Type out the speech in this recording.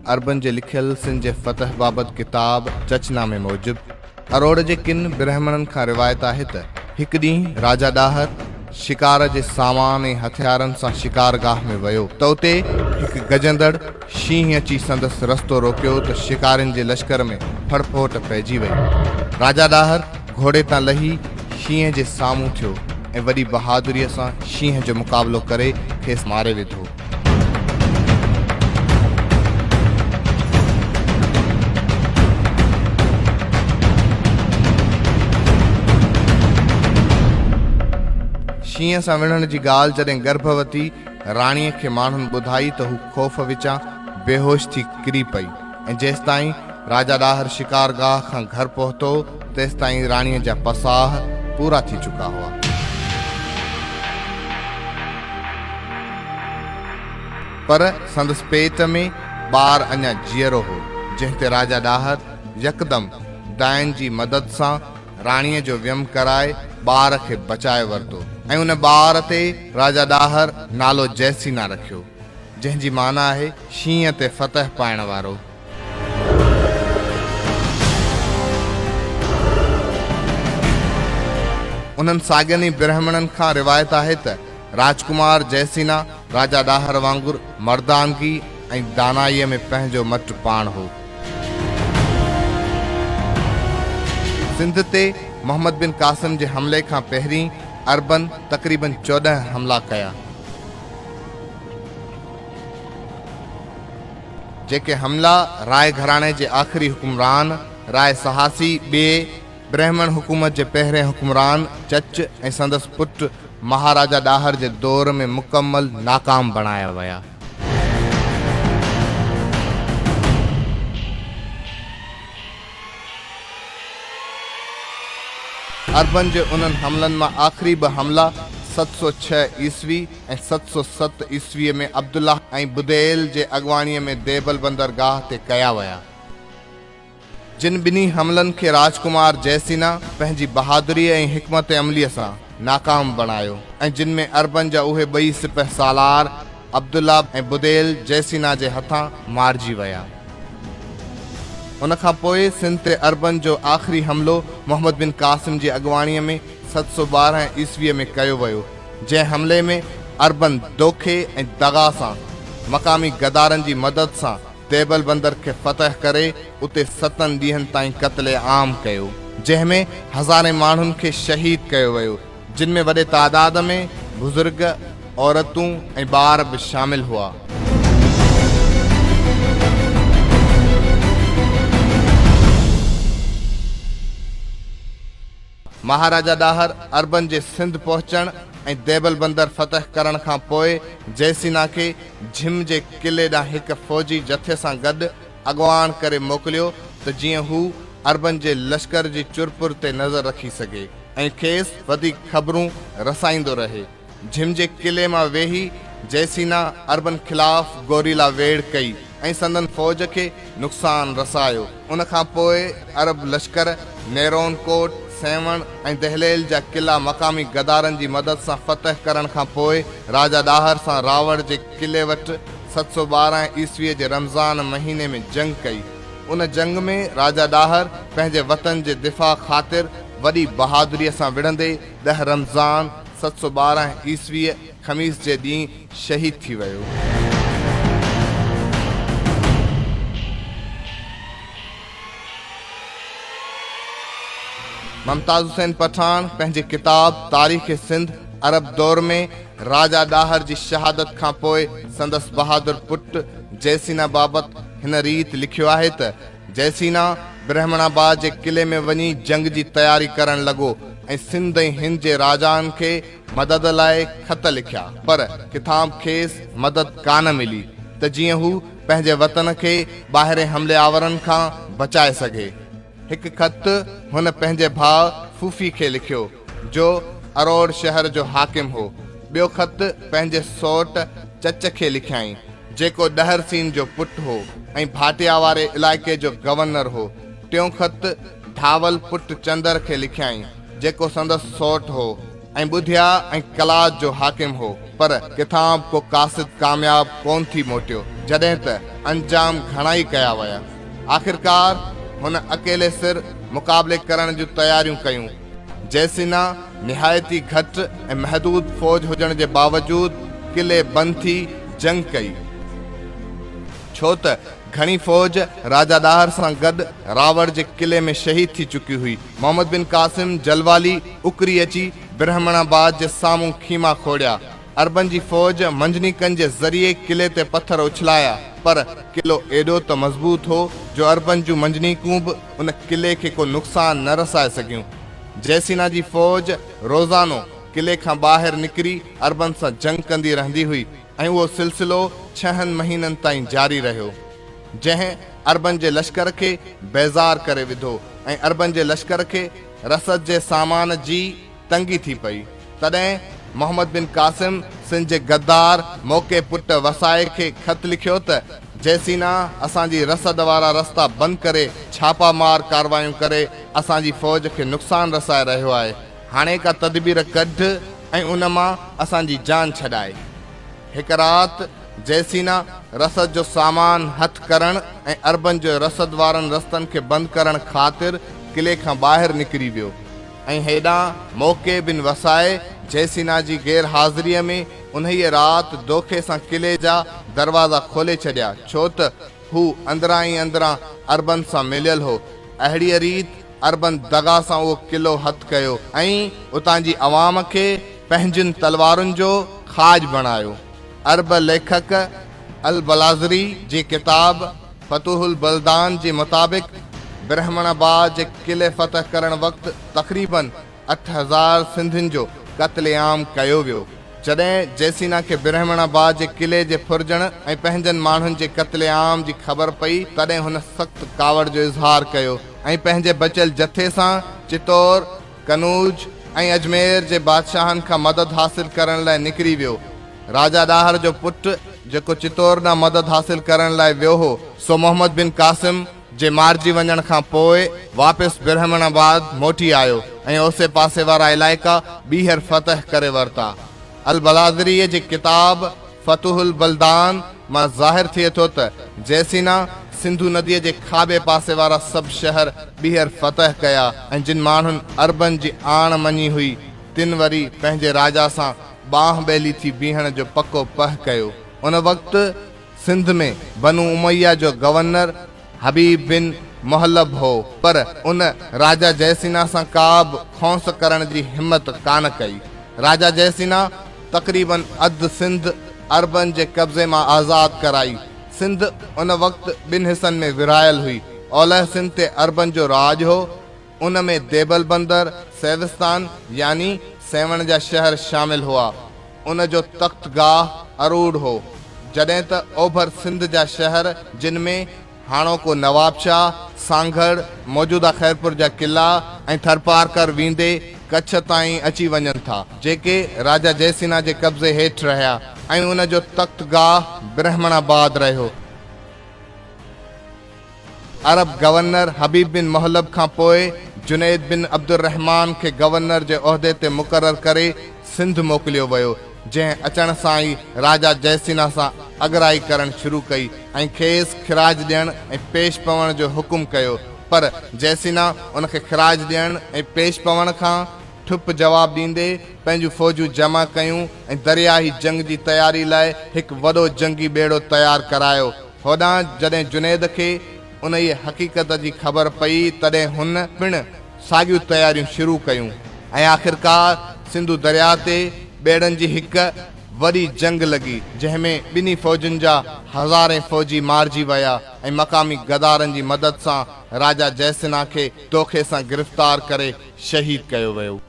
Urban जे लिखियल सिंध जे फतह बाबति किताब चचना में मौजूद अरोड़ जे किन ब्राह्मणनि खां रिवायत आहे त हिकु ॾींहुं राजा ॾाहर शिकार जे सामान ऐं हथियारनि सां शिकारगाह में वियो त उते हिकु गजंदड़ शींहुं अची संदसि रस्तो रोकियो त शिकारियुनि जे लश्कर में फड़फोट पइजी वई। राजा ॾाहर घोड़े तां लही शींहं जे साम्हूं थियो ऐं वॾी बहादुरीअ सां शींहं जो मुक़ाबिलो करे खेसि मारे विधो। शींहं सां विढ़ण जी ॻाल्हि जॾहिं गर्भवती राणीअ खे माण्हुनि ॿुधाई त हू ख़ौफ़ विचां बेहोश थी किरी पई ऐं जेसि ताईं राजा ॾाहर शिकारगाह खां घर पहुतो तेसि ताईं राणीअ जा पसाह पूरा थी चुका हुआ। पर संदसि पेट में ॿार अञा जीअरो हो, जंहिं ते राजा ॾाहर यकदमि डायन जी मदद सां राणीअ जो व्यम कराए ॿार खे बचाए वरितो ऐं उन ॿार ते राजा ॾाहर नालो जयसीना रखियो, जंहिंजी माना आहे शींहं ते फतह पाइण वारो। उन्हनि साॻियनि ई ब्राह्मणनि खां रिवायत आहे त राजकुमार जयसीना राजा ॾाहर वांगुरु मर्दानगी ऐं दानाईअ में पंहिंजो मट पाण हो। सिंध ते मोहम्मद बिन कासिम जे हमले खां पहिरीं अरबन तक़रीबन 14 हमला कया, जेके हमला राय घराणे जे आख़िरी हुकुमरान राय सहासी ॿिए ब्राह्मण हुकूमत जे पहिरें हुकुमरान चच ऐं संदसि पुट महाराजा ॾाहर जे दौर में मुकम्मल नाकाम बणाया विया। अरबन जे उन्हनि हमलनि मां आख़िरी ॿ हमला 706 ईस्वी ऐं 707 ईस्वीअ में अब्दुल्ला ऐं बुदैल जे अॻवाणीअ में देबल बंदरगाह ते कया विया। जिन ॿिन्ही हमलनि खे राजकुमार जयसीना पंहिंजी बहादुरी ऐं हिकमत अमलीअ सां नाकाम बणायो ऐं जिन में अरबन जा उहे ॿई सिपह सालार अब्दुल्ला ऐं बुदैल जयसीना जे हथां मारिजी विया। उन खां पोइ सिंध ते अरबन जो आख़िरी हमलो मोहम्मद बिन कासिम जी अॻवाणीअ में 712 ईस्वीअ में कयो वियो, जंहिं हमले में अरबन दोखे ऐं दगा सां मक़ामी गदारनि जी मदद सां देबल बंदर खे फतह करे उते 7 ॾींहंनि ताईं क़त्ले आम कयो, जंहिंमें हज़ारे माण्हुनि खे शहीद कयो वियो, जिन में वॾे तादाद में बुज़ुर्ग, औरतूं ऐं ॿार बि शामिल हुआ। महाराजा ॾाहर अरबन जे सिंध पहुचण ऐं देबल बंदर फतह करण खां पोइ जयसीना खे झिम जे किले ॾांहुं हिकु फ़ौजी जथे सां गॾु अॻवान करे मोकिलियो त जीअं हू अरबन जे लश्कर जी चुरपुर ते नज़र रखी सघे ऐं खेसि वधीक ख़बरूं रसाईंदो रहे। झिम जे किले मां वेही जयसीना अरबन ख़िलाफ़ गोरीला वेड़ कई ऐं संदन फ़ौज खे नुक़सान रसायो। उन खां पोइ अरब लश्कर नेरोन कोट, सेवण ऐं दहलेल जा किला मक़ामी गदारनि जी मदद सां फतह करण खां पोइ राजा ॾाहर सां रावड़ जे किले वटि 712 ईस्वीअ जे रमज़ान महीने में जंग कई। उन जंग में राजा ॾाहर पंहिंजे वतन जे दिफ़ा ख़ातिर वॾी बहादुरीअ सां विढ़ंदे 10 रमज़ान 712 ईस्वीअ ख़मीस जे ॾींहुं शहीद थी वियो। मुमताज़ हुसैन पठान पंहिंजे किताब तारीख़ सिंध अरब दौर में राजा ॾाहर जी शहादत खां पोइ संदसि बहादुर पुट जयसीना बाबति हिन रीत लिखियो आहे त जयसीना ब्रह्मणाबाद जे किले में वञी जंग जी तयारी करण लॻो ऐं सिंध ऐं हिंद जे राजाउनि खे मदद लाइ ख़त लिखिया, पर किताब खेसि मदद कान मिली त जीअं हू पंहिंजे वतन खे ॿाहिरें हमले आवरनि खां बचाए सघे। हिकु ख़त हुन पंहिंजे भाउ फूफी खे लिखियो जो अरोड़ शहर जो हाकिम हो। ॿियो ख़त पंहिंजे सौट चच खे लिखियाईं जेको ॾहर सीन जो पुटु हो ऐं भाटिया वारे इलाइक़े जो गवर्नर हो। टियों ख़त धावल पुट चंदर खे लिखियाईं जेको संदसि सौट हो। ऐं ॿुधिया ऐं कलात जो हाकिम हो, पर किथां को कासिद कामयाब कोन थी मोटियो, जॾहिं त अंजाम घणा ई कया विया। आख़िरकार हुन अकेले सिर मुक़ाबले करण जूं तयारियूं कयूं। जैसिना निहायती घटि ऐं महदूद फ़ौज हुजण जे बावजूदु किले बंदि थी जंग कई, छो त घणी फ़ौज राजा ॾाहर सां गॾु रावड़ जे किले में शहीद थी चुकी हुई। मोहम्मद बिन कासिम जलवाली उकरी अची ब्रह्मणाबाद जे साम्हूं खीमा खोड़िया। अरबन जी फ़ौज मंजनीकनि जे ज़रिए किले ते पत्थर उछलाया, पर किलो एॾो त मज़बूत हो जो अरबन जूं मंजनीकूं बि उन किले खे को नुक़सान न रसाए सघियूं। जैसिना जी फ़ौज रोज़ानो किले खां ॿाहिरि निकिरी अरबन सां जंग कंदी रहंदी हुई ऐं उहो सिलसिलो 6 महीननि ताईं जारी रहियो, जंहिं अरबन जे लश्कर खे बेज़ार करे विधो ऐं अरबन जे लश्कर खे रसद जे सामान जी तंगी थी पई। तॾहिं मोहम्मद बिन कासिम सिंध जे गद्दार मौके पुट वसाए खे ख़त लिखियो त जैसिना असांजी रसद वारा रस्ता बंदि करे छापामार कारवायूं करे असांजी फ़ौज खे नुक़सान रसाए रहियो आहे। हाणे का तदबीर कढ ऐं उन मां असांजी जान छॾाए। हिकु राति जैसिना रसद जो सामान हथ करण ऐं अरबन जो रसद वारनि रस्तनि खे बंदि करण ख़ातिर किले खां ॿाहिरि निकिरी वियो ऐं हेॾां मौके बिन वसाए जैसिना जी गैर हाज़िरीअ में उन्हीअ राति दोखे सां किले जा दरवाज़ा खोले छॾिया, छो त हू अंदरां ई अंदरां अरबन सां मिलियल हो। अहिड़ीअ रीति अरबन दगा सां उहो किलो हथ कयो ऐं उतां जी अवाम खे पंहिंजियुनि तलवारुनि जो खाज बणायो। अरब लेखक अल बलाज़री जी किताब फतुहुल बलदान जे मुताबिक़ ब्रह्मणाबाद जे किले फ़तह करण वक़्तु तक़रीबन 8000 सिंधियुनि जो क़त्लेआम कयो वियो। जॾहिं जैसिना खे ब्रह्मणाबाद जे किले जे फुरजण ऐं पंहिंजनि माण्हुनि जे क़त्लेआम जी ख़बर पई, तॾहिं हुन सख़्तु कावड़ जो इज़हार कयो ऐं पंहिंजे बचियल जथे सां चितौर, कनूज ऐं अजमेर जे बादशाहनि खां मदद हासिल करण लाइ निकिरी वियो। राजा ॾाहर जो पुटु जेको चितौर ॾांहुं मदद हासिल करण लाइ वियो हो, सो मोहम्मद बिन कासिम जे मारिजी वञण खां पोइ वापसि ब्रह्मणाबाद मोटी आयो ऐं ओसे पासे वारा इलाइक़ा ॿीहर फ़तह करे वरिता। अल बलाज़रीअ जी किताब फतुहुल बलदान मां ज़ाहिर थिए थो त जैसिना सिंधु नदीअ जे खाॿे पासे वारा सभु शहर ॿीहर फ़तह कया ऐं जिन माण्हुनि अरबन जी आण मञी हुई तिन वरी पंहिंजे राजा सां बांह ॿेली थी बीहण जो पको पह कयो। उन वक़्तु सिंध में बनु उमैया जो गवर्नर हबीब बिन मुहल्लब हो, पर उन राजा जैसिना सां का बि खौंस करण जी हिम्मत कान कई। राजा जैसिना तक़रीबन अधु सिंध अरबन जे कब्ज़े मां आज़ाद कराई। सिंध उन वक़्तु 2 हिसनि में विरहायल हुई। ओलह सिंध ते अरबन जो राज हो, उन में देबल बंदर, सेविस्तान यानी सेवण जा शहर शामिल हुआ। उन जो तख्तगाह अरूड़ हो, जॾहिं त ओभर सिंध जा शहर जिन में हाणोको नवाबशाह, सांघड़, मौजूदा ख़ैरपुर जा किला ऐं थरपारकर वींदे कच्छ ताईं अची वञनि था, जेके राजा जैसिना जे कब्ज़े हेठि रहिया ऐं उन जो तख्तगाह ब्रह्मणाबाद रहियो। अरब गवर्नर हबीब बिन मुहल्लब खां पोइ जुनैद बिन अब्दुर्रहमान खे गवर्नर जे उहिदे ते मुक़ररु करे सिंध मोकिलियो वियो, जंहिं अचण सां ई राजा जैसिना सां अगराई करणु शुरू कई ऐं खेसि खिराज ॾियणु ऐं पेश पवण जो हुकुम कयो। पर जैसिना उनखे खिराज ॾियणु ऐं पेश पवण खां ठुप जवाब ॾींदे पंहिंजूं फ़ौजूं जमा कयूं ऐं दरियाही जंग जी तयारी लाइ हिकु वॾो जंगी ॿेड़ो तयारु करायो। होॾां जॾहिं जुनैद खे उन ई हक़ीक़त जी ख़बर पई, तॾहिं हुन पिणु साॻियूं तयारियूं शुरू कयूं ऐं आख़िरकार सिंधु दरिया ते ॿेड़नि जी हिकु वॾी जंग लॻी, जंहिंमें ॿिन्ही फ़ौजुनि जा हज़ारे फ़ौजी मारिजी विया ऐं मक़ामी गदारनि जी मदद सां राजा जैसिना खे दोखे सां गिरफ़्तार करे शहीद कयो वियो।